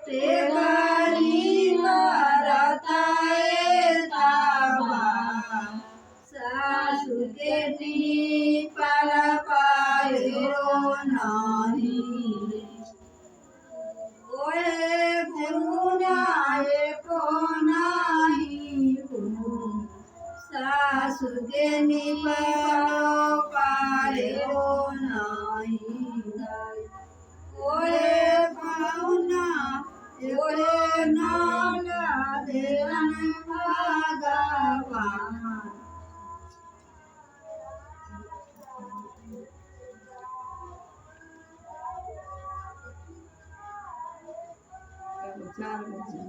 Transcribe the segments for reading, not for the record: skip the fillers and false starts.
टेगारी मारताए ताबा सासु के नीपल पायो नहीं ओए गुरुनाए को नहीं सासु के नीपल पायो नहीं ओए भावना ओए नाला देवन भगवान चार बजे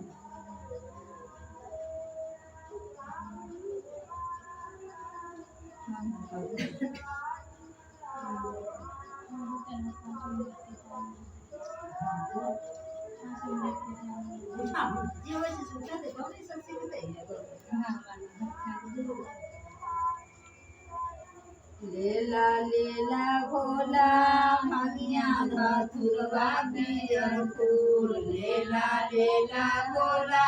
लेला लेला भोला भंगिया धतुरवा पियर फूल लेला लेला भोला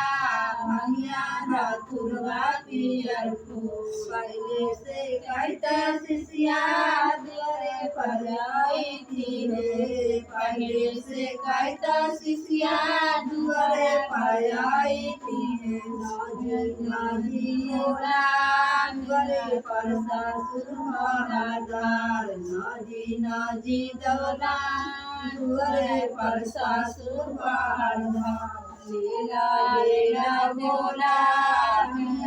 भंगिया धतुरवा पियर फूल पहले से कहता शिष्या द्वारे पर आई थी रे पहले से कहता शिष्या द्वारे पर आई थी रे नाजी मोरा द्वारे पर ससुर महादार नाजी नाजी दौला द्वारे पर ससुर महादार लीला लीला बोला